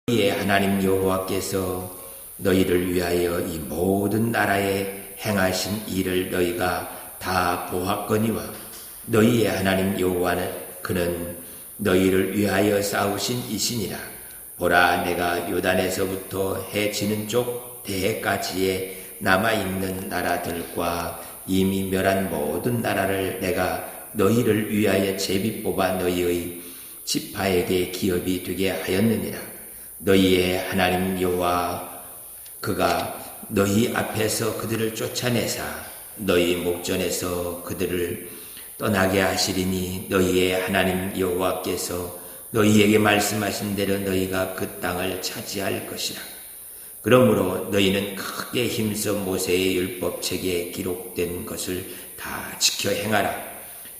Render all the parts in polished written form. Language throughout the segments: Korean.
너희의 하나님 여호와께서 너희를 위하여 이 모든 나라에 행하신 일을 너희가 다 보았거니와 너희의 하나님 여호와는 그는 너희를 위하여 싸우신 이시니라. 보라, 내가 요단에서부터 해 지는 쪽 대해까지에 남아있는 나라들과 이미 멸한 모든 나라를 내가 너희를 위하여 제비 뽑아 너희의 지파에게 기업이 되게 하였느니라. 너희의 하나님 여호와 그가 너희 앞에서 그들을 쫓아내사 너희 목전에서 그들을 떠나게 하시리니 너희의 하나님 여호와께서 너희에게 말씀하신 대로 너희가 그 땅을 차지할 것이라. 그러므로 너희는 크게 힘써 모세의 율법책에 기록된 것을 다 지켜 행하라.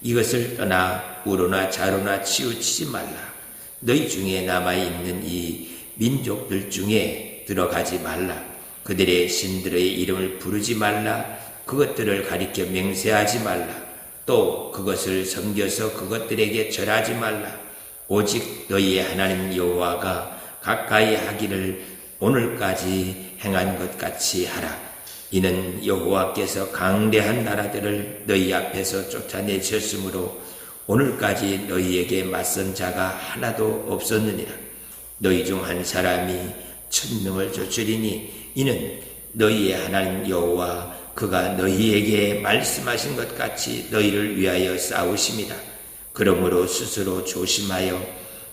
이것을 떠나 우로나 좌로나 치우치지 말라. 너희 중에 남아있는 이 민족들 중에 들어가지 말라. 그들의 신들의 이름을 부르지 말라. 그것들을 가리켜 맹세하지 말라. 또 그것을 섬겨서 그것들에게 절하지 말라. 오직 너희의 하나님 여호와가 가까이 하기를 오늘까지 행한 것 같이 하라. 이는 여호와께서 강대한 나라들을 너희 앞에서 쫓아내셨으므로 오늘까지 너희에게 맞선 자가 하나도 없었느니라. 너희 중 한 사람이 1000명을 쫓으리니 이는 너희의 하나님 여호와 그가 너희에게 말씀하신 것 같이 너희를 위하여 싸우심이다. 그러므로 스스로 조심하여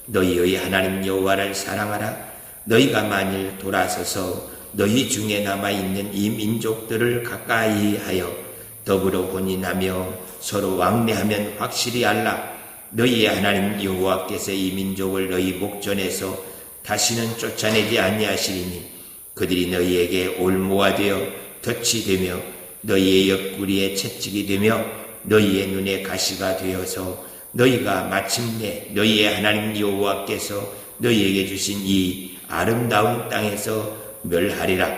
너희의 하나님 여호와를 사랑하라. 너희가 만일 돌아서서 너희 중에 남아있는 이 민족들을 가까이 하여 더불어 혼인하며 서로 왕래하면 확실히 알라. 너희의 하나님 여호와께서 이 민족을 너희 목전에서 다시는 쫓아내지 아니하시리니 그들이 너희에게 올무가 되어 덫이 되며 너희의 옆구리에 채찍이 되며 너희의 눈에 가시가 되어서 너희가 마침내 너희의 하나님 여호와께서 너희에게 주신 이 아름다운 땅에서 멸하리라.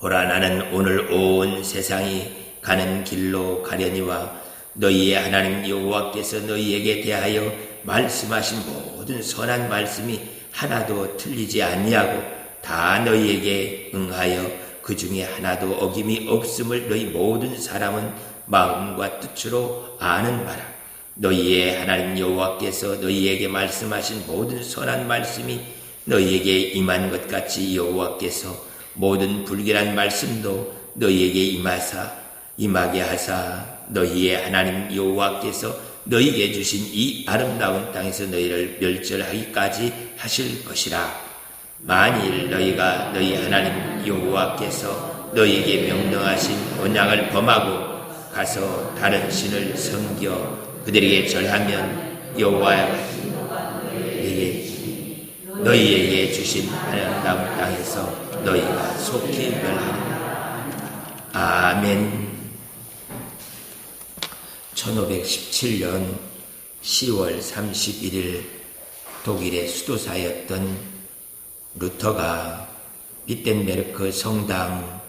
보라, 나는 오늘 온 세상이 가는 길로 가려니와 너희의 하나님 여호와께서 너희에게 대하여 말씀하신 모든 선한 말씀이 하나도 틀리지 아니하고 다 너희에게 응하여 그 중에 하나도 어김이 없음을 너희 모든 사람은 마음과 뜻으로 아는 바라. 너희의 하나님 여호와께서 너희에게 말씀하신 모든 선한 말씀이 너희에게 임한 것 같이 여호와께서 모든 불길한 말씀도 너희에게 임하게 하사 너희의 하나님 여호와께서 너희에게 주신 이 아름다운 땅에서 너희를 멸절하기까지 하실 것이라. 만일 너희가 너희 하나님 여호와께서 너희에게 명령하신 언약을 범하고 가서 다른 신을 섬겨 그들에게 절하면 여호와가 너희에게 주신 아름다운 땅에서 너희가 속히 멸하리라. 아멘. 1517년 10월 31일 독일의 수도사였던 루터가 비텐베르크 성당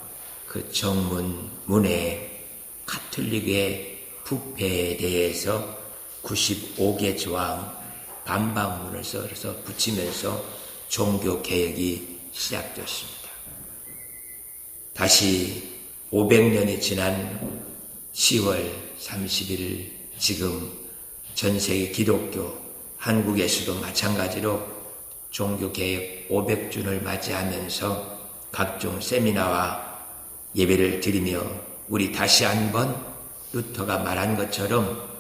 그 정문 문에 가톨릭의 부패에 대해서 95개 조항 반박문을 써서 붙이면서 종교개혁이 시작되었습니다. 다시 500년이 지난 10월 30일 지금 전세계 기독교 한국에서도 마찬가지로 종교개혁 500주년을 맞이하면서 각종 세미나와 예배를 드리며 우리 다시 한번 루터가 말한 것처럼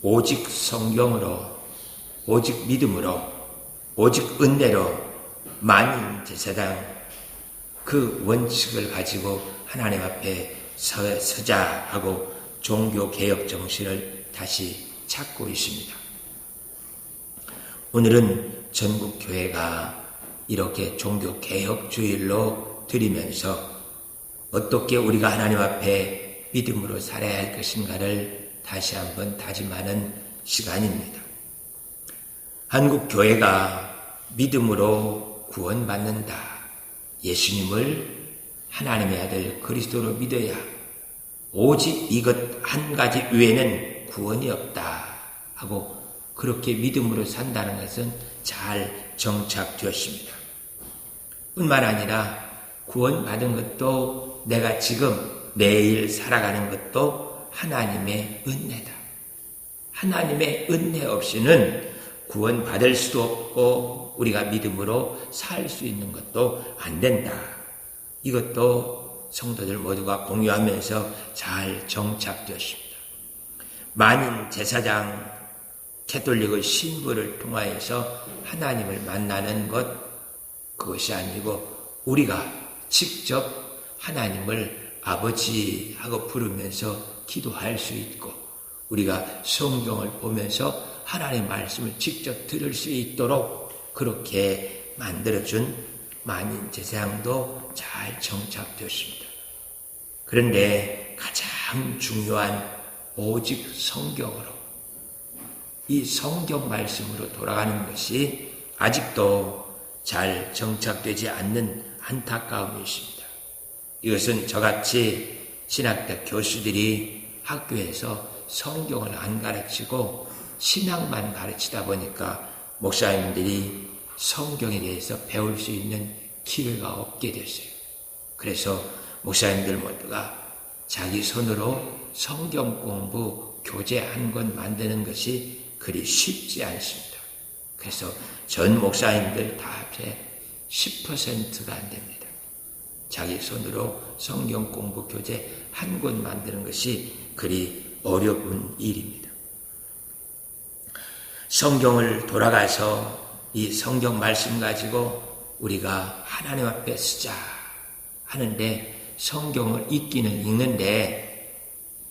오직 성경으로, 오직 믿음으로, 오직 은혜로 만인 제사장 그 원칙을 가지고 하나님 앞에 서자 하고 종교개혁 정신을 다시 찾고 있습니다. 오늘은 전국 교회가 이렇게 종교개혁주일로 드리면서 어떻게 우리가 하나님 앞에 믿음으로 살아야 할 것인가를 다시 한번 다짐하는 시간입니다. 한국 교회가 믿음으로 구원받는다. 예수님을 하나님의 아들 그리스도로 믿어야 오직 이것 한 가지 외에는 구원이 없다 하고 그렇게 믿음으로 산다는 것은 잘 정착되었습니다. 뿐만 아니라 구원받은 것도 내가 지금 매일 살아가는 것도 하나님의 은혜다. 하나님의 은혜 없이는 구원받을 수도 없고 우리가 믿음으로 살 수 있는 것도 안 된다. 이것도 성도들 모두가 공유하면서 잘 정착되었습니다. 만인 제사장 캐톨릭의 신부를 통하여서 하나님을 만나는 것, 그것이 아니고 우리가 직접 하나님을 아버지하고 부르면서 기도할 수 있고 우리가 성경을 보면서 하나님의 말씀을 직접 들을 수 있도록 그렇게 만들어준 만인 제사장도 잘 정착되었습니다. 그런데 가장 중요한 오직 성경으로, 이 성경 말씀으로 돌아가는 것이 아직도 잘 정착되지 않는 안타까움이 있습니다. 이것은 저같이 신학대 교수들이 학교에서 성경을 안 가르치고 신학만 가르치다 보니까 목사님들이 성경에 대해서 배울 수 있는 기회가 없게 됐어요. 그래서 목사님들 모두가 자기 손으로 성경 공부 교재 한 권 만드는 것이 그리 쉽지 않습니다. 그래서 전 목사님들 다 합해 10%가 안 됩니다. 자기 손으로 성경 공부 교재 한 권 만드는 것이 그리 어려운 일입니다. 성경을 돌아가서 이 성경 말씀 가지고 우리가 하나님 앞에 쓰자 하는데 성경을 읽기는 읽는데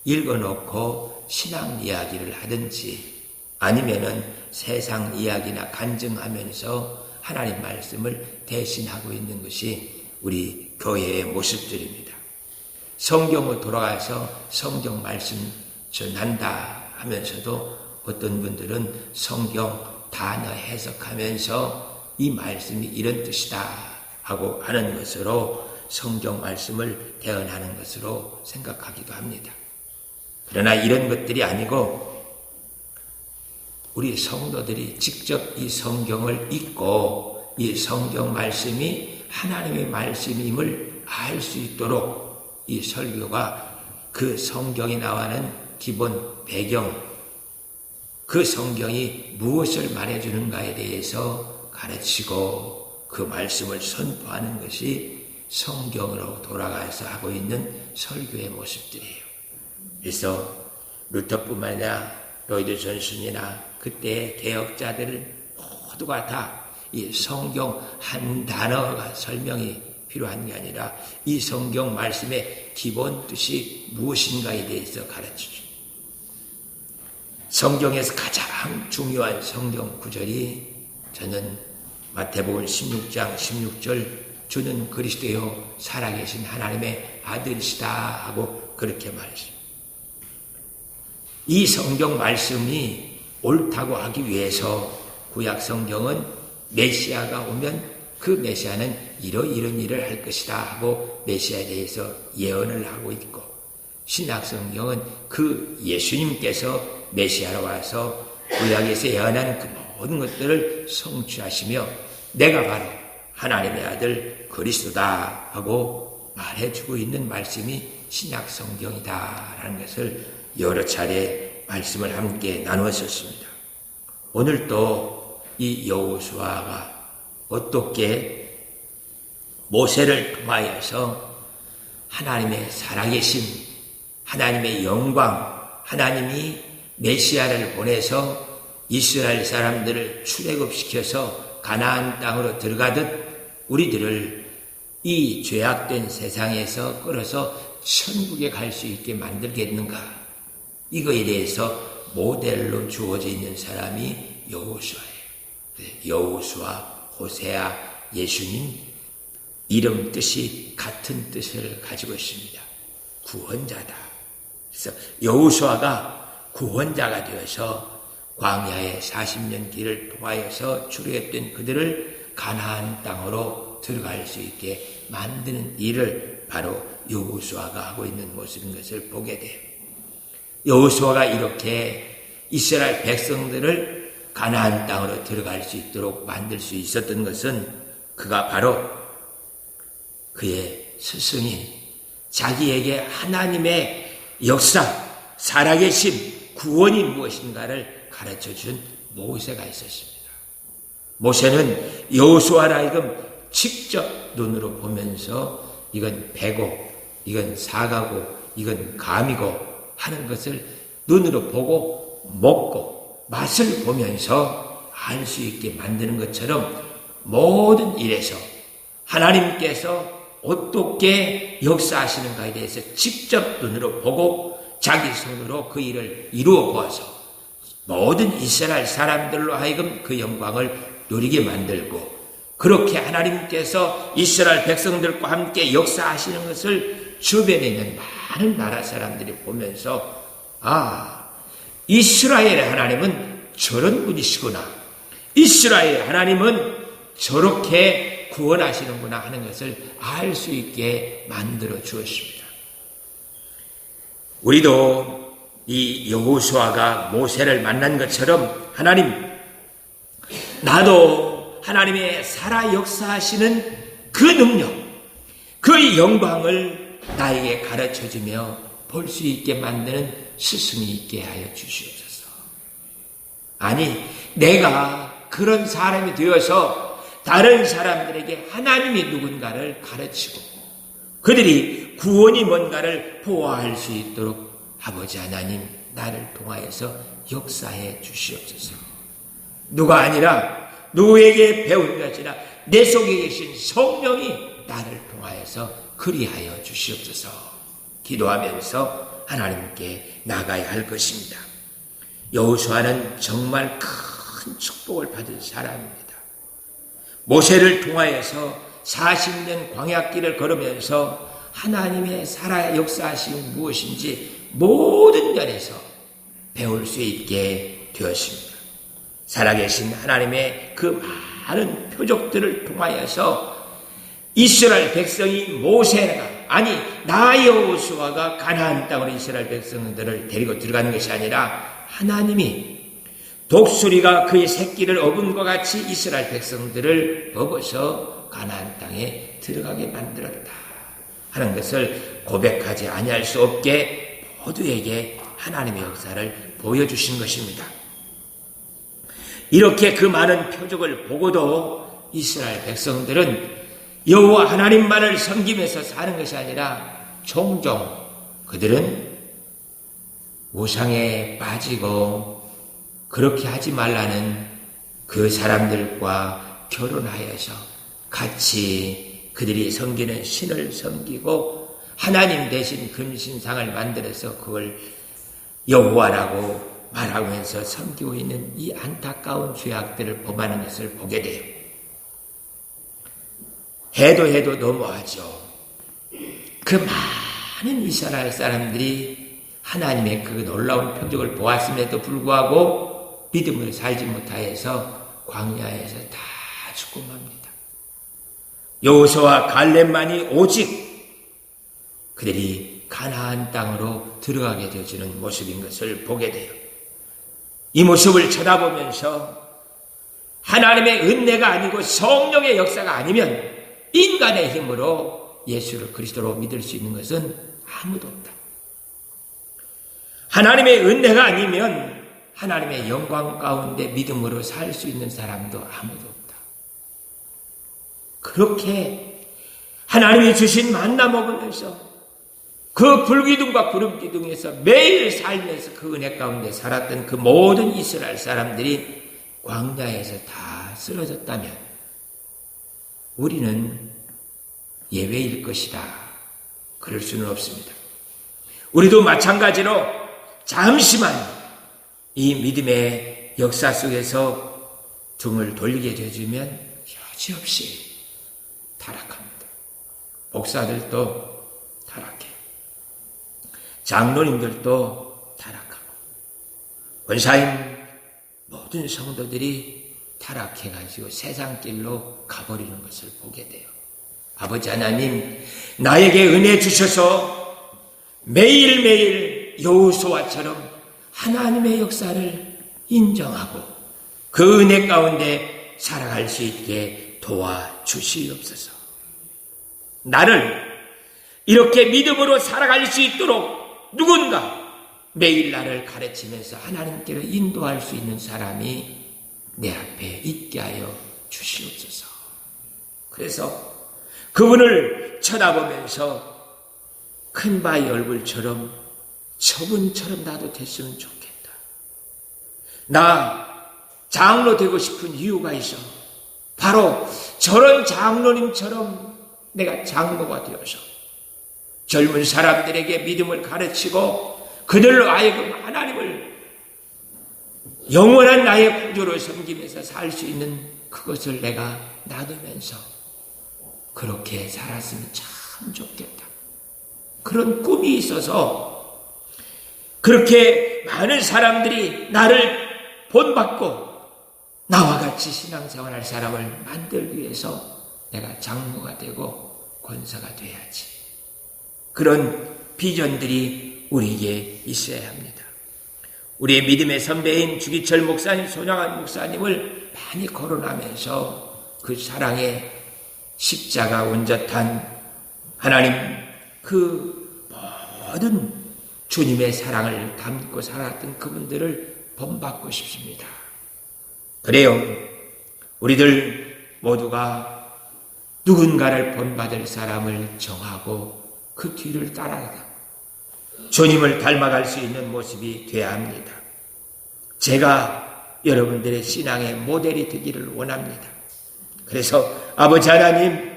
읽어놓고 신앙 이야기를 하든지 아니면은 세상 이야기나 간증하면서 하나님 말씀을 대신하고 있는 것이 우리 교회의 모습들입니다. 성경을 돌아가서 성경 말씀 전한다 하면서도 어떤 분들은 성경 단어 해석하면서 이 말씀이 이런 뜻이다 하고 하는 것으로 성경 말씀을 대언하는 것으로 생각하기도 합니다. 그러나 이런 것들이 아니고 우리 성도들이 직접 이 성경을 읽고 이 성경 말씀이 하나님의 말씀임을 알 수 있도록 이 설교가 그 성경에 나와는 기본 배경, 그 성경이 무엇을 말해주는가에 대해서 가르치고 그 말씀을 선포하는 것이 성경으로 돌아가서 하고 있는 설교의 모습들이에요. 그래서 루터뿐만 아니라 로이드 존슨이나 그때의 개혁자들은 모두가 다 이 성경 한 단어가 설명이 필요한 게 아니라 이 성경 말씀의 기본 뜻이 무엇인가에 대해서 가르치죠. 성경에서 가장 중요한 성경 구절이 저는 마태복음 16장 16절 주는 그리스도요 살아계신 하나님의 아들이시다 하고 그렇게 말했습니다. 이 성경 말씀이 옳다고 하기 위해서 구약 성경은 메시아가 오면 그 메시아는 이런 일을 할 것이다 하고 메시아에 대해서 예언을 하고 있고 신약 성경은 그 예수님께서 메시아로 와서 구약에서 예언한 그 모든 것들을 성취하시며 내가 바로 하나님의 아들 그리스도다 하고 말해주고 있는 말씀이 신약 성경이다라는 것을 여러 차례 말씀을 함께 나누었었습니다. 오늘도 이 여호수아가 어떻게 모세를 통하여서 하나님의 살아계심, 하나님의 영광, 하나님이 메시아를 보내서 이스라엘 사람들을 출애굽시켜서 가나안 땅으로 들어가듯 우리들을 이 죄악된 세상에서 끌어서 천국에 갈 수 있게 만들겠는가? 이거에 대해서 모델로 주어져 있는 사람이 여호수아예요. 여호수아, 호세아, 예수님 이름 뜻이 같은 뜻을 가지고 있습니다. 구원자다. 그래서 여호수아가 구원자가 되어서 광야의 40년 길을 통하여서 출애굽된 그들을 가나안 땅으로 들어갈 수 있게 만드는 일을 바로 여호수아가 하고 있는 모습인 것을 보게 돼요. 여호수아가 이렇게 이스라엘 백성들을 가나안 땅으로 들어갈 수 있도록 만들 수 있었던 것은 그가 바로 그의 스승인 자기에게 하나님의 역사, 살아계심, 구원이 무엇인가를 가르쳐준 모세가 있었습니다. 모세는 여호수아라 하여금 직접 눈으로 보면서 이건 배고, 이건 사과고, 이건 감이고 하는 것을 눈으로 보고 먹고 맛을 보면서 알 수 있게 만드는 것처럼 모든 일에서 하나님께서 어떻게 역사하시는가에 대해서 직접 눈으로 보고 자기 손으로 그 일을 이루어 보아서 모든 이스라엘 사람들로 하여금 그 영광을 누리게 만들고, 그렇게 하나님께서 이스라엘 백성들과 함께 역사하시는 것을 주변에 있는 많은 나라 사람들이 보면서 이스라엘의 하나님은 저런 분이시구나, 이스라엘의 하나님은 저렇게 구원하시는구나 하는 것을 알 수 있게 만들어 주었습니다. 우리도 이 여호수아가 모세를 만난 것처럼 하나님, 나도 하나님의 살아 역사하시는 그 능력, 그 영광을 나에게 가르쳐주며 볼 수 있게 만드는 스승이 있게 하여 주시옵소서. 아니, 내가 그런 사람이 되어서 다른 사람들에게 하나님이 누군가를 가르치고 그들이 구원이 뭔가를 보아할 수 있도록 아버지 하나님, 나를 통하여서 역사해 주시옵소서. 누가 아니라 누구에게 배운 것이나 내 속에 계신 성령이 나를 통하여서 그리하여 주시옵소서. 기도하면서 하나님께 나가야 할 것입니다. 여호수아는 정말 큰 축복을 받은 사람입니다. 모세를 통하여서 40년 광야길을 걸으면서 하나님의 살아 역사하심이 무엇인지 모든 면에서 배울 수 있게 되었습니다. 살아계신 하나님의 그 많은 표적들을 통하여서 이스라엘 백성이 모세가, 아니 나 여호수아가 가나안 땅으로 이스라엘 백성들을 데리고 들어가는 것이 아니라 하나님이 독수리가 그의 새끼를 업은 것 같이 이스라엘 백성들을 업어서 가나안 땅에 들어가게 만들었다 하는 것을 고백하지 아니할 수 없게 모두에게 하나님의 역사를 보여주신 것입니다. 이렇게 그 많은 표적을 보고도 이스라엘 백성들은 여호와 하나님만을 섬기면서 사는 것이 아니라 종종 그들은 우상에 빠지고 그렇게 하지 말라는 그 사람들과 결혼하여서 같이 그들이 섬기는 신을 섬기고 하나님 대신 금신상을 만들어서 그걸 여호와라고 말하면서 섬기고 있는 이 안타까운 죄악들을 범하는 것을 보게 돼요. 해도 너무하죠. 그 많은 이스라엘 사람들이 하나님의 그 놀라운 표적을 보았음에도 불구하고 믿음을 살지 못하여서 광야에서 다 죽고 맙니다. 여호수아와 갈렙만이 오직 그들이 가나안 땅으로 들어가게 되어지는 모습인 것을 보게 돼요. 이 모습을 쳐다보면서 하나님의 은혜가 아니고 성령의 역사가 아니면 인간의 힘으로 예수를 그리스도로 믿을 수 있는 것은 아무도 없다. 하나님의 은혜가 아니면 하나님의 영광 가운데 믿음으로 살 수 있는 사람도 아무도 없다. 그렇게 하나님이 주신 만나 먹으면서 그 불기둥과 구름기둥에서 매일 살면서 그 은혜 가운데 살았던 그 모든 이스라엘 사람들이 광야에서 다 쓰러졌다면 우리는 예외일 것이다. 그럴 수는 없습니다. 우리도 마찬가지로 잠시만 이 믿음의 역사 속에서 등을 돌리게 되어지면 여지없이 타락합니다. 목사들도 타락해. 장로님들도 타락하고 권사님 모든 성도들이 타락해가지고 세상 길로 가버리는 것을 보게 돼요. 아버지 하나님, 나에게 은혜 주셔서 매일매일 여호수아처럼 하나님의 역사를 인정하고 그 은혜 가운데 살아갈 수 있게 도와주시옵소서. 나를 이렇게 믿음으로 살아갈 수 있도록 누군가 매일 나를 가르치면서 하나님께로 인도할 수 있는 사람이 내 앞에 있게 하여 주시옵소서. 그래서 그분을 쳐다보면서 큰바위 얼굴처럼 저분처럼 나도 됐으면 좋겠다. 나 장로 되고 싶은 이유가 있어. 바로 저런 장로님처럼 내가 장로가 되어서 젊은 사람들에게 믿음을 가르치고 그들로 하여금 하나님을 영원한 나의 구주로 섬기면서 살 수 있는 그것을 내가 나누면서 그렇게 살았으면 참 좋겠다. 그런 꿈이 있어서 그렇게 많은 사람들이 나를 본받고 나와 같이 신앙생활할 사람을 만들기 위해서 내가 장로가 되고 권사가 돼야지. 그런 비전들이 우리에게 있어야 합니다. 우리의 믿음의 선배인 주기철 목사님, 손양한 목사님을 많이 거론하면서 그 사랑의 십자가 온전한 하나님 그 모든 주님의 사랑을 담고 살았던 그분들을 본받고 싶습니다. 그래요. 우리들 모두가 누군가를 본받을 사람을 정하고 그 뒤를 따라가 주님을 닮아갈 수 있는 모습이 되어야 합니다. 제가 여러분들의 신앙의 모델이 되기를 원합니다. 그래서 아버지 하나님,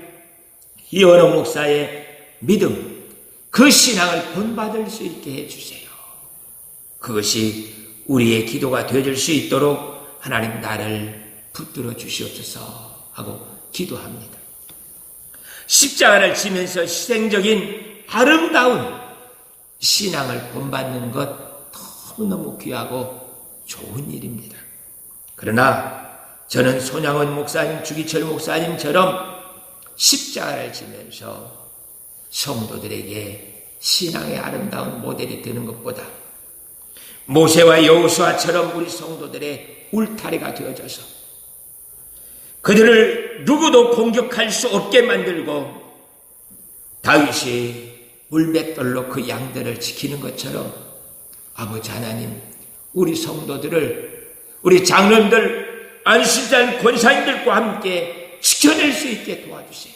이원호 목사의 믿음, 그 신앙을 본받을 수 있게 해주세요. 그것이 우리의 기도가 되어줄 수 있도록 하나님 나를 붙들어 주시옵소서 하고 기도합니다. 십자가를 지면서 희생적인 아름다운 신앙을 본받는 것 너무너무 귀하고 좋은 일입니다. 그러나 저는 손양원 목사님, 주기철 목사님처럼 십자가를 지면서 성도들에게 신앙의 아름다운 모델이 되는 것보다 모세와 여호수아처럼 우리 성도들의 울타리가 되어져서 그들을 누구도 공격할 수 없게 만들고 다윗이 물맷돌로 그 양들을 지키는 것처럼 아버지 하나님, 우리 성도들을, 우리 장로님들, 안수장 권사님들과 함께 지켜낼 수 있게 도와주세요.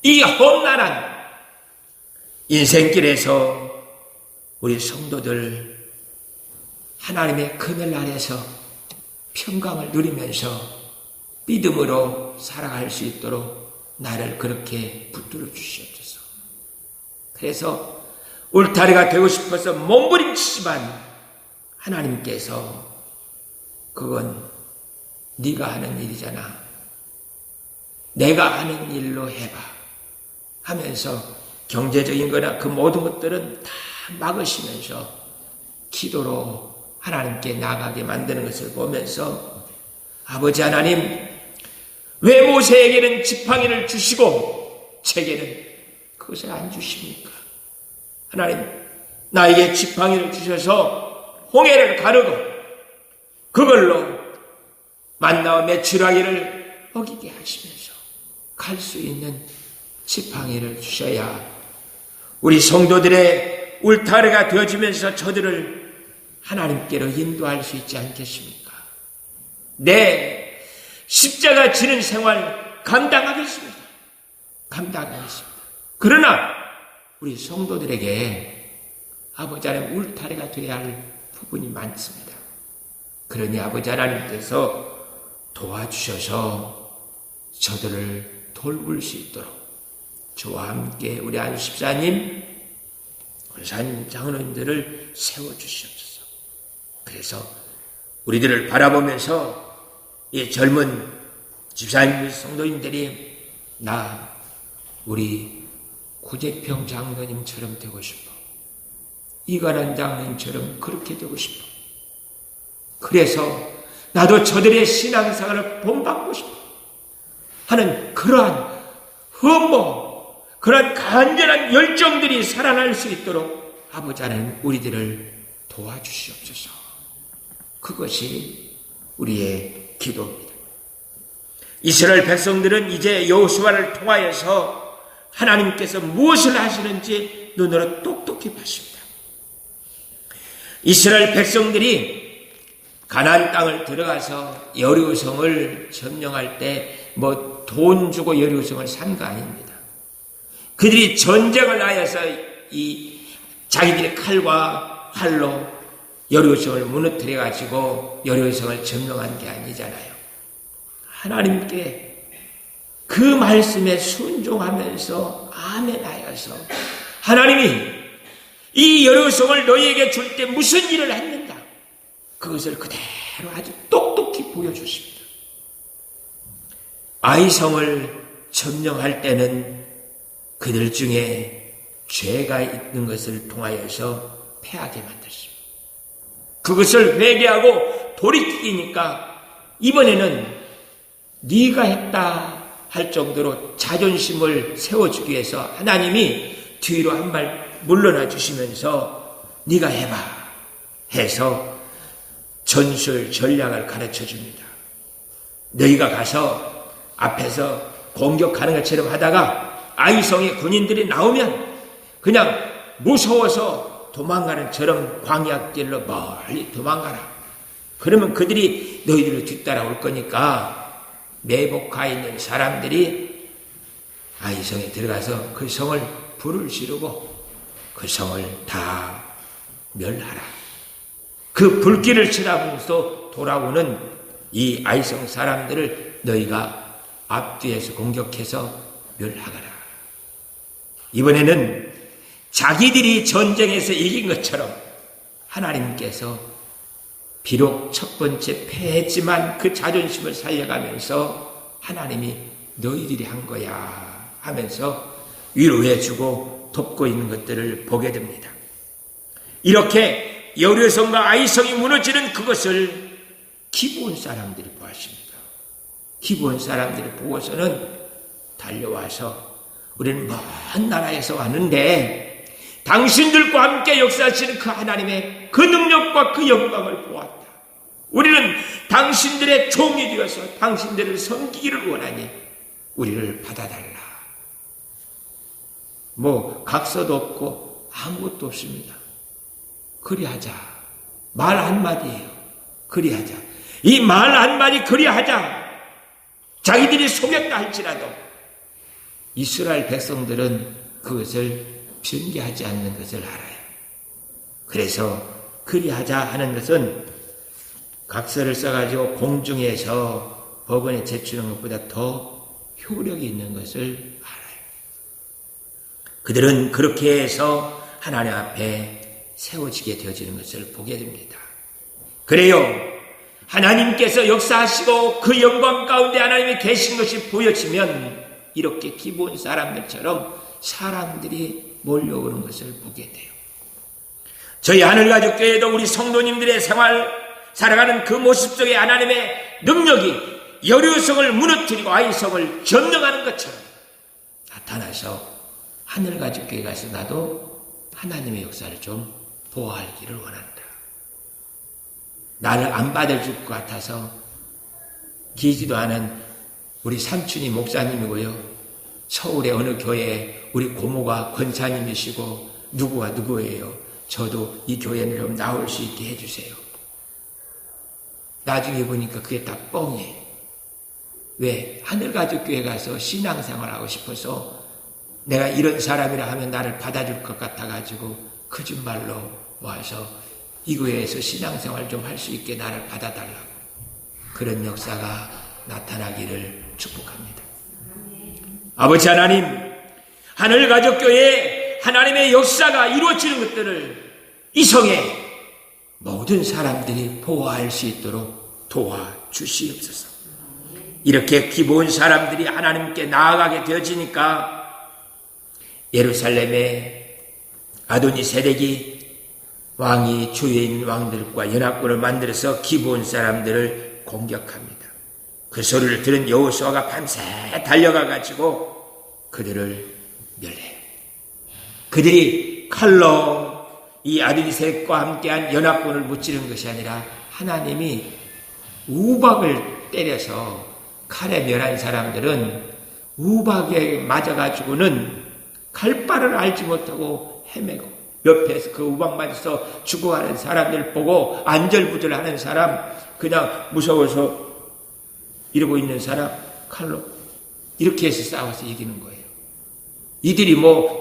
이 험난한 인생길에서 우리 성도들 하나님의 그늘 아래서 평강을 누리면서 믿음으로 살아갈 수 있도록 나를 그렇게 붙들어 주시옵소서. 그래서 울타리가 되고 싶어서 몸부림치지만 하나님께서 그건 네가 하는 일이잖아. 내가 하는 일로 해봐 하면서 경제적인 거나 그 모든 것들은 다 막으시면서 기도로 하나님께 나가게 만드는 것을 보면서 아버지 하나님, 왜 모세에게는 지팡이를 주시고 제게는 그것을 안 주십니까? 하나님, 나에게 지팡이를 주셔서 홍해를 가르고 그걸로 만나와 메추라기를 먹이게 하시면서 갈 수 있는 지팡이를 주셔야 우리 성도들의 울타리가 되어지면서 저들을 하나님께로 인도할 수 있지 않겠습니까? 네, 십자가 지는 생활 감당하겠습니다. 감당하겠습니다. 그러나 우리 성도들에게 아버지 하나님 울타리가 되어야 할 부분이 많습니다. 그러니 아버지 하나님께서 도와주셔서 저들을 돌볼 수 있도록 저와 함께 우리 안수집사님, 권사님, 장로님들을 세워주시옵소서. 그래서 우리들을 바라보면서 이 젊은 집사님, 성도님들이 우리 구재평 장로님처럼 되고 싶어. 이관한 장로님처럼 그렇게 되고 싶어. 그래서 나도 저들의 신앙생활을 본받고 싶어 하는 그러한 그러한 간절한 열정들이 살아날 수 있도록 아버지 하나님 우리들을 도와주시옵소서. 그것이 우리의 기도입니다. 이스라엘 백성들은 이제 여호수아를 통하여서 하나님께서 무엇을 하시는지 눈으로 똑똑히 봤습니다. 이스라엘 백성들이 가나안 땅을 들어가서 여리고성을 점령할 때 뭐 돈 주고 여리고성을 산 거 아닙니다. 그들이 전쟁을 하여서 이 자기들의 칼과 활로 여리고성을 무너뜨려 가지고 여리고성을 점령한 게 아니잖아요. 하나님께 그 말씀에 순종하면서 아멘하여서 하나님이 이 여리고성을 너희에게 줄 때 무슨 일을 했는가? 그것을 그대로 아주 똑똑히 보여주십니다. 아이성을 점령할 때는 그들 중에 죄가 있는 것을 통하여서 패하게 만들었습니다. 그것을 회개하고 돌이키니까 이번에는 네가 했다 할 정도로 자존심을 세워주기 위해서 하나님이 뒤로 한 발 물러나 주시면서 네가 해봐 해서 전술 전략을 가르쳐 줍니다. 너희가 가서 앞에서 공격하는 것처럼 하다가 아이성의 군인들이 나오면 그냥 무서워서 도망가는 저런 광야길로 멀리 도망가라. 그러면 그들이 너희들을 뒤따라올 거니까 매복하에 있는 사람들이 아이성에 들어가서 그 성을 불을 지르고 그 성을 다 멸하라. 그 불길을 쳐다보면서 돌아오는 이 아이성 사람들을 너희가 앞뒤에서 공격해서 멸하거라. 이번에는 자기들이 전쟁에서 이긴 것처럼 하나님께서 비록 첫 번째 패했지만 그 자존심을 살려가면서 하나님이 너희들이 한 거야 하면서 위로해주고 돕고 있는 것들을 보게 됩니다. 이렇게 여리고성과 아이성이 무너지는 그것을 기브온 사람들이 보았습니다. 기브온 사람들이 보고서는 달려와서 우리는 먼 나라에서 왔는데 당신들과 함께 역사하시는 그 하나님의 그 능력과 그 영광을 보았다. 우리는 당신들의 종이 되어서 당신들을 섬기기를 원하니 우리를 받아달라. 뭐 각서도 없고 아무것도 없습니다. 그리하자. 말 한마디예요. 그리하자. 이 말 한마디 그리하자. 자기들이 속였다 할지라도 이스라엘 백성들은 그것을 변개하지 않는 것을 알아요. 그래서 그리하자 하는 것은 각서를 써가지고 공중에서 법원에 제출하는 것보다 더 효력이 있는 것을 알아요. 그들은 그렇게 해서 하나님 앞에 세워지게 되어지는 것을 보게 됩니다. 그래요. 하나님께서 역사하시고 그 영광 가운데 하나님이 계신 것이 보여지면 이렇게 기브온 사람들처럼 사람들이 몰려오는 것을 보게 돼요. 저희 하늘가족교회도 우리 성도님들의 생활 살아가는 그 모습 속에 하나님의 능력이 여리고성을 무너뜨리고 아이성을 점령하는 것처럼 나타나서 하늘가족교회 가서 나도 하나님의 역사를 좀 보아하기를 원한다. 나를 안 받아줄 것 같아서 기지도 않은 우리 삼촌이 목사님이고요. 서울의 어느 교회에 우리 고모가 권사님이시고 누구와 누구예요. 저도 이 교회는 좀 나올 수 있게 해주세요. 나중에 보니까 그게 다 뻥이에요. 왜? 하늘가족교회 가서 신앙생활하고 싶어서 내가 이런 사람이라 하면 나를 받아줄 것 같아가지고 거짓말로 와서 이 교회에서 신앙생활 좀 할 수 있게 나를 받아달라고. 그런 역사가 나타나기를 축복합니다. 아버지 하나님, 하늘가족교회에 하나님의 역사가 이루어지는 것들을 이 성에 모든 사람들이 보호할 수 있도록 도와주시옵소서. 이렇게 기브온 사람들이 하나님께 나아가게 되어지니까 예루살렘에 아도니세덱이 왕이 주위에 있는 왕들과 연합군을 만들어서 기브온 사람들을 공격합니다. 그 소리를 들은 여호수아가 밤새 달려가 가지고 그들을 멸해요. 그들이 칼로 이 아도니세덱과 함께한 연합군을 무찌른 것이 아니라 하나님이 우박을 때려서 칼에 멸한 사람들은 우박에 맞아가지고는 갈 바를 알지 못하고 헤매고, 옆에서 그 우박 맞아서 죽어가는 사람들 보고 안절부절하는 사람, 그냥 무서워서 이러고 있는 사람 칼로 이렇게 해서 싸워서 이기는 거예요. 이들이 뭐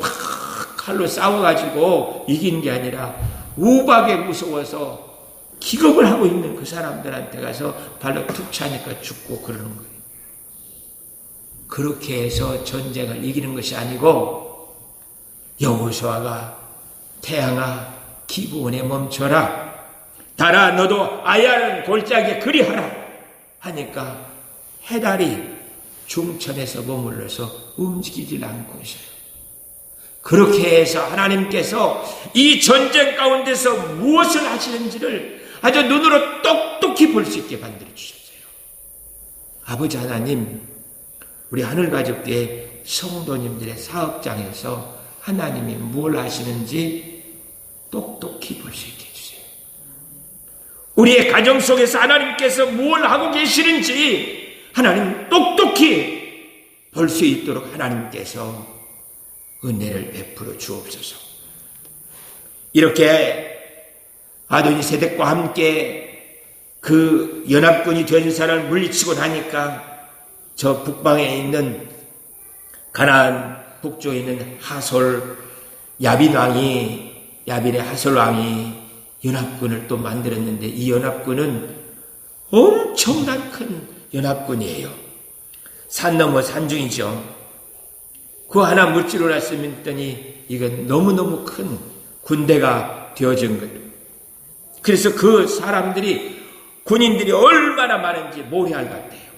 칼로 싸워가지고 이기는 게 아니라 우박에 무서워서 기겁을 하고 있는 그 사람들한테 가서 발로 툭 차니까 죽고 그러는 거예요. 그렇게 해서 전쟁을 이기는 것이 아니고, 여호수아가 태양아 기브온에 멈춰라, 달아 너도 아야는 골짜기에 그리하라 하니까 해달이 중천에서 머물러서 움직이질 않고 있어요. 그렇게 해서 하나님께서 이 전쟁 가운데서 무엇을 하시는지를 아주 눈으로 똑똑히 볼 수 있게 만들어 주셨어요. 아버지 하나님, 우리 하늘가족교회 성도님들의 사업장에서 하나님이 뭘 하시는지 똑똑히 볼 수 있게 해주세요. 우리의 가정 속에서 하나님께서 뭘 하고 계시는지 하나님 똑똑히 볼 수 있도록 하나님께서 은혜를 베풀어 주옵소서. 이렇게 아도니세덱과 함께 그 연합군이 된 사람을 물리치고 나니까 저 북방에 있는 가나안 북쪽에 있는 하솔 야빈의 하솔 왕이 연합군을 또 만들었는데, 이 연합군은 엄청난 큰 연합군이에요. 산 넘어 산중이죠. 그 하나 물질을 했으니 이건 너무너무 큰 군대가 되어진 거예요. 그래서 그 사람들이, 군인들이 얼마나 많은지 모래알 같아요.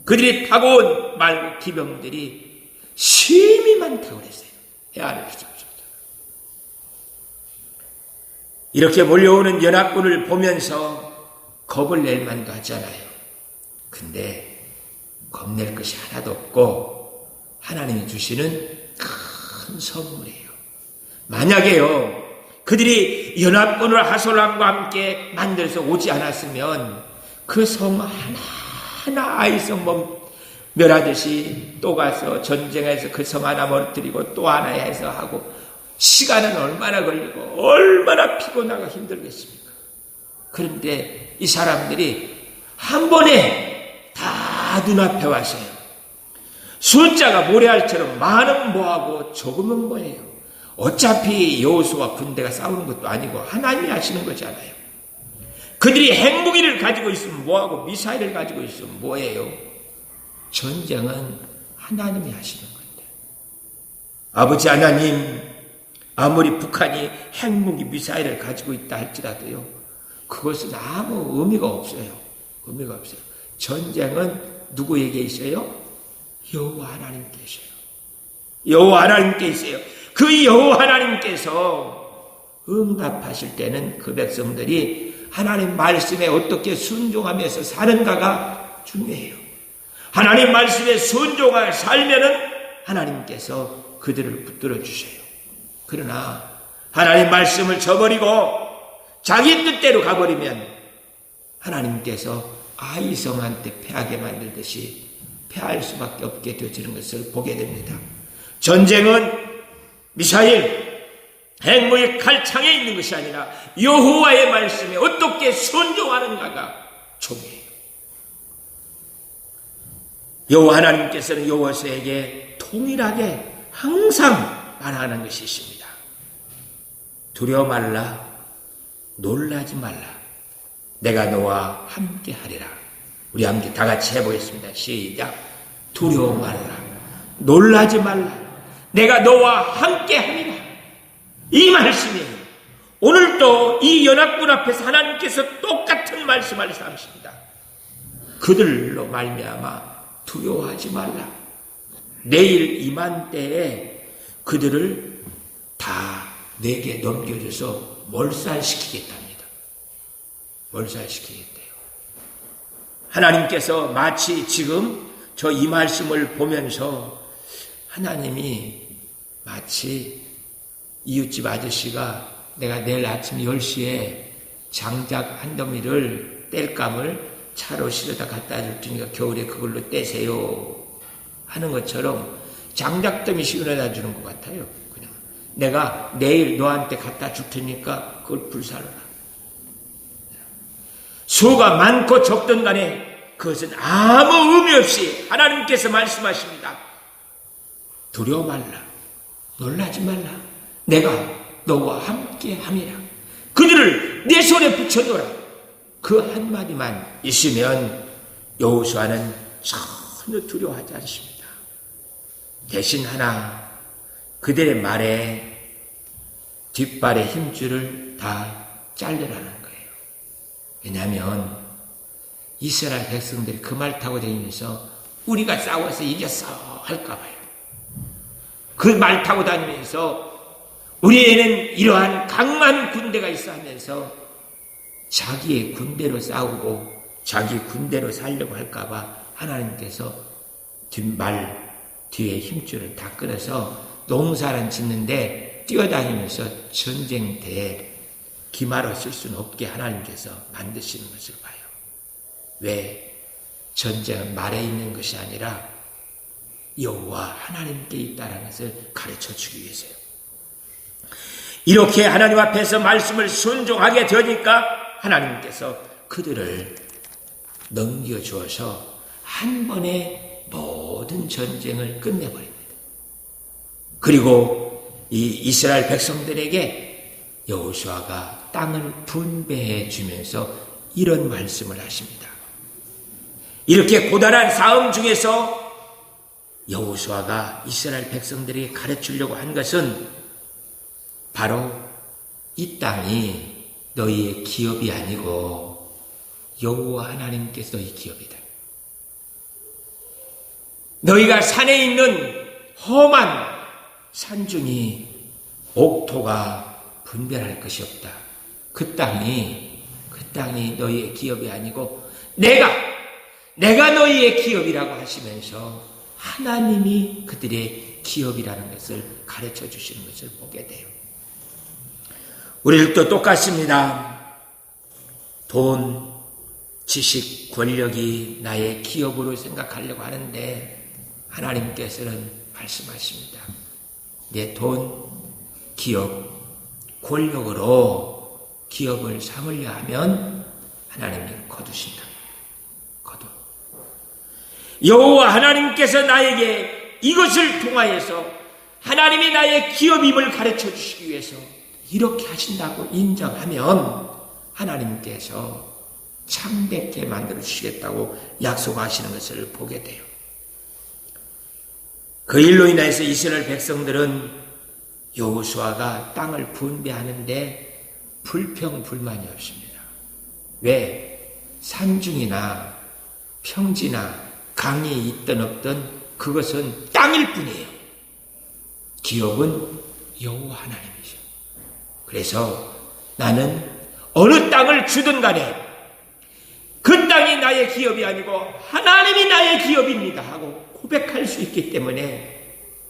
그들이 타고 온 말 기병들이 심히 많다고 그랬어요. 헤아릴 수 없습니다. 이렇게 몰려오는 연합군을 보면서 겁을 낼 만도 하잖아요. 근데 겁낼 것이 하나도 없고 하나님이 주시는 큰 선물이에요. 만약에요, 그들이 연합군을 하솔람과 함께 만들어서 오지 않았으면 그 성 하나하나 아이성 멸하듯이 또 가서 전쟁에서 그 성 하나 무너뜨리고 또 하나 해서 하고, 시간은 얼마나 걸리고 얼마나 피곤하고 힘들겠습니까? 그런데 이 사람들이 한 번에 다 눈앞에 와서요, 숫자가 모래알처럼 많으면 뭐하고 적으면 뭐예요? 어차피 여호수아와 군대가 싸우는 것도 아니고 하나님이 하시는 거잖아요. 그들이 핵무기를 가지고 있으면 뭐하고 미사일을 가지고 있으면 뭐예요? 전쟁은 하나님이 하시는 건데, 아버지 하나님, 아무리 북한이 핵무기 미사일을 가지고 있다 할지라도요, 그것은 아무 의미가 없어요. 의미가 없어요. 전쟁은 누구에게 있어요? 여호와 하나님께 있어요. 여호와 하나님께 있어요. 그 여호와 하나님께서 응답하실 때는 그 백성들이 하나님 말씀에 어떻게 순종하면서 사는가가 중요해요. 하나님 말씀에 순종하며 살면은 하나님께서 그들을 붙들어 주세요. 그러나 하나님 말씀을 저버리고 자기 뜻대로 가버리면 하나님께서 아이성한테 패하게 만들듯이 패할 수밖에 없게 되어지는 것을 보게 됩니다. 전쟁은 미사일, 핵무기 칼창에 있는 것이 아니라 여호와의 말씀에 어떻게 순종하는가가 중요해요. 여호와 하나님께서는 여호수아에게 동일하게 항상 말하는 것이 있습니다. 두려워 말라, 놀라지 말라, 내가 너와 함께 하리라. 우리 함께 다 같이 해보겠습니다. 시작. 두려워 말라, 놀라지 말라, 내가 너와 함께 하리라. 이 말씀이 오늘도 이 연합군 앞에서 하나님께서 똑같은 말씀을 하십니다. 그들로 말미암아 두려워하지 말라. 내일 이맘때에 그들을 다 내게 넘겨줘서 몰살시키겠답니다. 몰살시키겠대요. 하나님께서 마치 지금 저 이 말씀을 보면서 하나님이 마치 이웃집 아저씨가 내가 내일 아침 10시에 장작 한 더미를 뗄감을 차로 실어다 갖다 줄 테니까 겨울에 그걸로 떼세요 하는 것처럼 장작더미 실어다 주는 것 같아요. 그냥 내가 내일 너한테 갖다 줄 테니까 그걸 불사르라. 수가 많고 적든 간에 그것은 아무 의미 없이 하나님께서 말씀하십니다. 두려워 말라. 놀라지 말라. 내가 너와 함께 함이라. 그들을 내 손에 붙여놓으라. 그 한마디만 있으면 여호수아는 전혀 두려워하지 않습니다. 대신 하나, 그들의 말에 뒷발의 힘줄을 다 자르라는 거예요. 왜냐하면 이스라엘 백성들이 그 말 타고 다니면서 우리가 싸워서 이겼어 할까 봐요. 그 말 타고 다니면서 우리에는 이러한 강한 군대가 있어 하면서 자기의 군대로 싸우고 자기 군대로 살려고 할까 봐 하나님께서 말 뒤에 힘줄을 다 끊어서 농사를 짓는데 뛰어다니면서 전쟁터에 기마로 쓸 수는 없게 하나님께서 만드시는 것을 봐요. 왜? 전쟁은 말에 있는 것이 아니라 여호와 하나님께 있다는 것을 가르쳐주기 위해서요. 이렇게 하나님 앞에서 말씀을 순종하게 되니까 하나님께서 그들을 넘겨주어서 한 번에 모든 전쟁을 끝내버립니다. 그리고 이 이스라엘 백성들에게 여호수아가 땅을 분배해 주면서 이런 말씀을 하십니다. 이렇게 고단한 싸움 중에서 여호수아가 이스라엘 백성들에게 가르치려고 한 것은 바로 이 땅이 너희의 기업이 아니고 여호와 하나님께서 너희 기업이다. 너희가 산에 있는 험한 산중이 옥토가 분별할 것이 없다. 그 땅이 너희의 기업이 아니고 내가 너희의 기업이라고 하시면서 하나님이 그들의 기업이라는 것을 가르쳐 주시는 것을 보게 돼요. 우리들도 똑같습니다. 돈, 지식, 권력이 나의 기업으로 생각하려고 하는데 하나님께서는 말씀하십니다. 내 돈, 기업, 권력으로 기업을 삼으려 하면 하나님이 거두신다. 거두. 여호와 하나님께서 나에게 이것을 통하여서 하나님이 나의 기업임을 가르쳐 주시기 위해서 이렇게 하신다고 인정하면 하나님께서 창백해 만들어 주시겠다고 약속하시는 것을 보게 돼요. 그 일로 인해서 이스라엘 백성들은 여호수아가 땅을 분배하는데 불평불만이 없습니다. 왜? 산중이나 평지나 강이 있든 없든 그것은 땅일 뿐이에요. 기업은 여호와 하나님이죠. 그래서 나는 어느 땅을 주든 간에 그 땅이 나의 기업이 아니고 하나님이 나의 기업입니다 하고 고백할 수 있기 때문에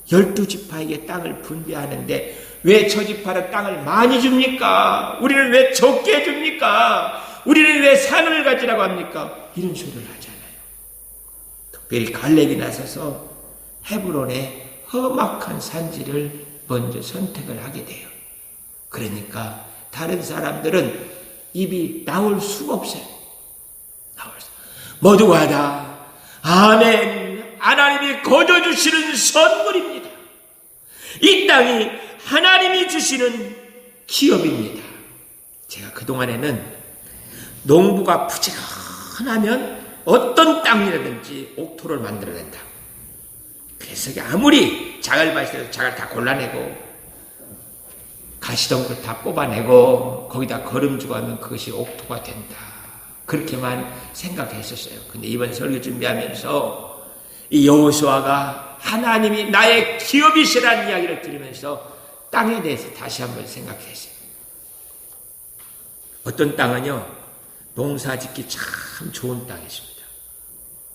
12지파에게 땅을 분배하는데 왜 저 지파는 땅을 많이 줍니까? 우리는 왜 적게 줍니까? 우리는 왜 산을 가지라고 합니까? 이런 소리를 하잖아요. 특별히 갈렙이 나서서 헤브론의 험악한 산지를 먼저 선택을 하게 돼요. 그러니까 다른 사람들은 입이 나올 수가 없어요. 모두가 다 아멘, 하나님이 거둬주시는 선물입니다. 이 땅이 하나님이 주시는 기업입니다. 제가 그동안에는 농부가 부지런하면 어떤 땅이라든지 옥토를 만들어낸다. 그래서 아무리 자갈밭에서 자갈 다 골라내고 가시덩굴 다 뽑아내고 거기다 거름주고 하면 그것이 옥토가 된다. 그렇게만 생각했었어요. 근데 이번 설교 준비하면서 이 여호수아가 하나님이 나의 기업이시라는 이야기를 들으면서 땅에 대해서 다시 한번 생각했어요. 어떤 땅은요, 농사 짓기 참 좋은 땅이 있습니다.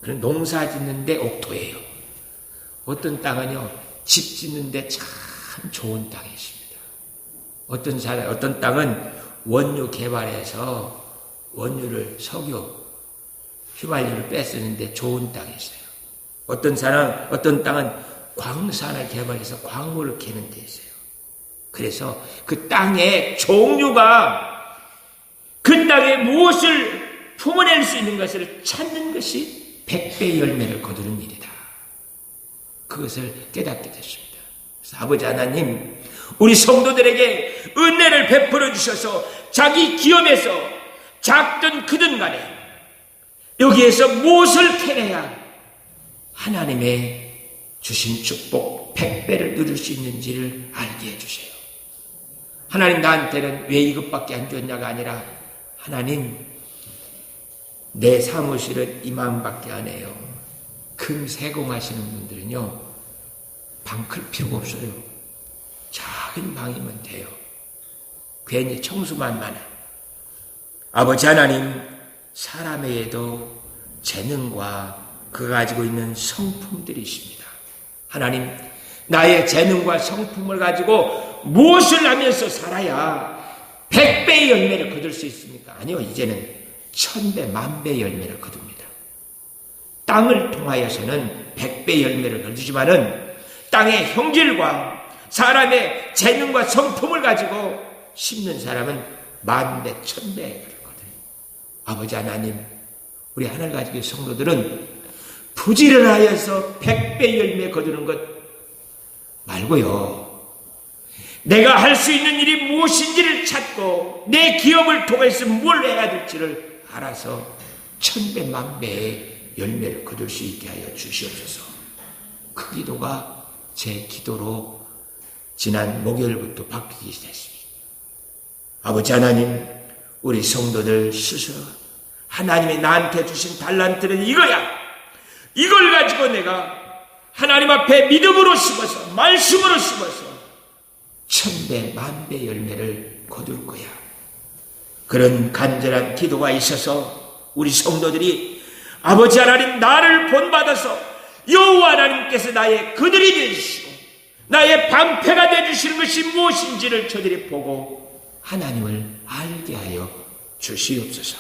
그런 농사 짓는데 옥토예요. 어떤 땅은요, 집 짓는데 참 좋은 땅이 있습니다. 어떤 땅은 원유 개발해서 원유를 석유 휘발유를 뺐었는데 좋은 땅이 있어요. 어떤 땅은 광산을 개발해서 광물을 캐는 데 있어요. 그래서 그 땅의 종류가 그 땅에 무엇을 품어낼 수 있는 것을 찾는 것이 100배의 열매를 거두는 일이다. 그것을 깨닫게 됐습니다. 그래서 아버지 하나님, 우리 성도들에게 은혜를 베풀어 주셔서 자기 기업에서 작든 크든 간에 여기에서 무엇을 캐내야 하나님의 주신 축복 100배를 누릴 수 있는지를 알게 해주세요. 하나님, 나한테는 왜 이것밖에 안 줬냐가 아니라, 하나님, 내 사무실은 이만밖에 안 해요. 금 세공하시는 분들은요, 방 클 필요가 없어요. 작은 방이면 돼요. 괜히 청소만 많아. 아버지 하나님, 사람에게도 재능과 그가 가지고 있는 성품들이 있습니다. 하나님, 나의 재능과 성품을 가지고 무엇을 하면서 살아야 100배의 열매를 거둘 수 있습니까? 아니요, 이제는 1000배, 10,000배의 열매를 거둡니다. 땅을 통하여서는 100배의 열매를 거두지만은 땅의 형질과 사람의 재능과 성품을 가지고 심는 사람은 10,000배, 1000배를 거둬요. 아버지 하나님, 우리 하나님 가지고 성도들은 부지런하여서 100배의 열매 거두는 것 말고요, 내가 할 수 있는 일이 무엇인지를 찾고 내 기업을 통해서 뭘 해야 될지를 알아서 1000배, 10,000배의 열매를 거둘 수 있게 하여 주시옵소서. 그 기도가 제 기도로 지난 목요일부터 바뀌기 됐습니다. 아버지 하나님, 우리 성도들 스스로 하나님이 나한테 주신 달란트는 이거야. 이걸 가지고 내가 하나님 앞에 믿음으로 심어서, 말씀으로 심어서 1000배, 10,000배 열매를 거둘 거야. 그런 간절한 기도가 있어서 우리 성도들이 아버지 하나님, 나를 본받아서 여호와 하나님께서 나의 그들이 되주시고 나의 방패가 되주시는 것이 무엇인지를 저들이 보고 하나님을 알게 하여 주시옵소서.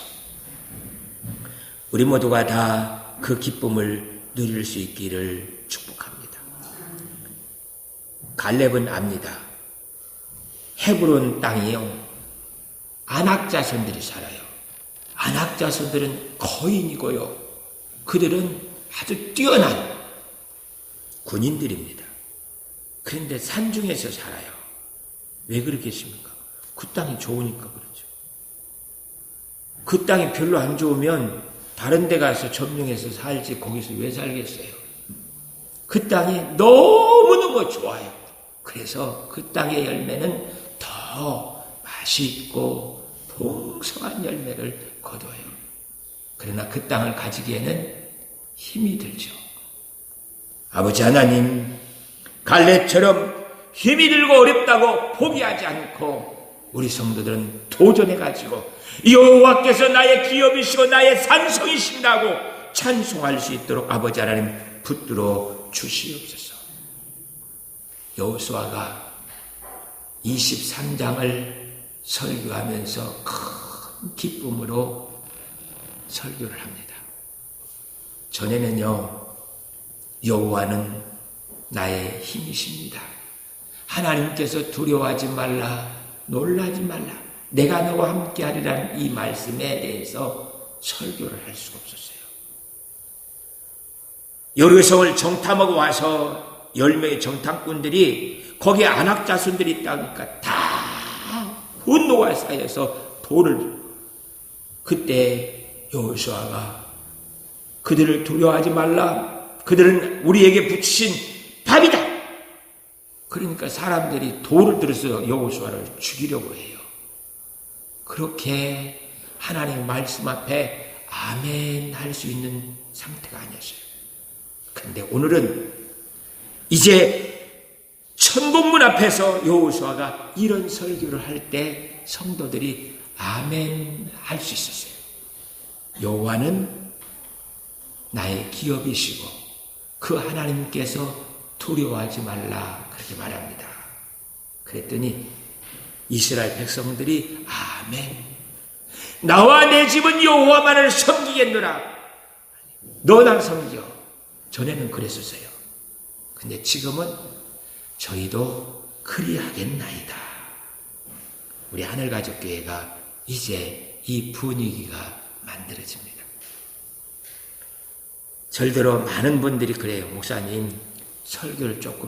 우리 모두가 다 그 기쁨을 누릴 수 있기를 축복합니다. 갈렙은 압니다. 헤브론 땅이요, 안악자손들이 살아요. 안악자손들은 거인이고요, 그들은 아주 뛰어난 군인들입니다. 그런데 산중에서 살아요. 왜 그렇겠습니까? 그 땅이 좋으니까 그렇죠. 그 땅이 별로 안 좋으면 다른 데 가서 점령해서 살지 거기서 왜 살겠어요? 그 땅이 너무너무 좋아요. 그래서 그 땅의 열매는 더 맛있고 풍성한 열매를 거둬요. 그러나 그 땅을 가지기에는 힘이 들죠. 아버지 하나님, 갈렙처럼 힘이 들고 어렵다고 포기하지 않고 우리 성도들은 도전해가지고 여호와께서 나의 기업이시고 나의 산성이신다고 찬송할 수 있도록 아버지 하나님 붙들어 주시옵소서. 여호수아가 23장을 설교하면서 큰 기쁨으로 설교를 합니다. 전에는요, 여호와는 나의 힘이십니다. 하나님께서 두려워하지 말라, 놀라지 말라, 내가 너와 함께하리라는 이 말씀에 대해서 설교를 할 수가 없었어요. 여리고성을 정탐하고 와서 10명의 정탐꾼들이 거기에 안악자손들이 있다니까 다 분노가 쌓여서 돌을, 그때 여호수아가 그들을 두려워하지 말라, 그들은 우리에게 붙이신 밥이다. 그러니까 사람들이 돌을 들어서 여호수아를 죽이려고 해요. 그렇게 하나님의 말씀 앞에 아멘 할 수 있는 상태가 아니었어요. 그런데 오늘은 이제 천국문 앞에서 여호수아가 이런 설교를 할 때 성도들이 아멘 할 수 있었어요. 여호와는 나의 기업이시고 그 하나님께서 두려워하지 말라, 그렇게 말합니다. 그랬더니 이스라엘 백성들이 아멘, 나와 내 집은 여호와만을 섬기겠노라, 너 날 섬겨. 전에는 그랬었어요. 근데 지금은 저희도 그리하겠나이다. 우리 하늘가족교회가 이제 이 분위기가 만들어집니다. 절대로 많은 분들이 그래요. 목사님 설교를 조금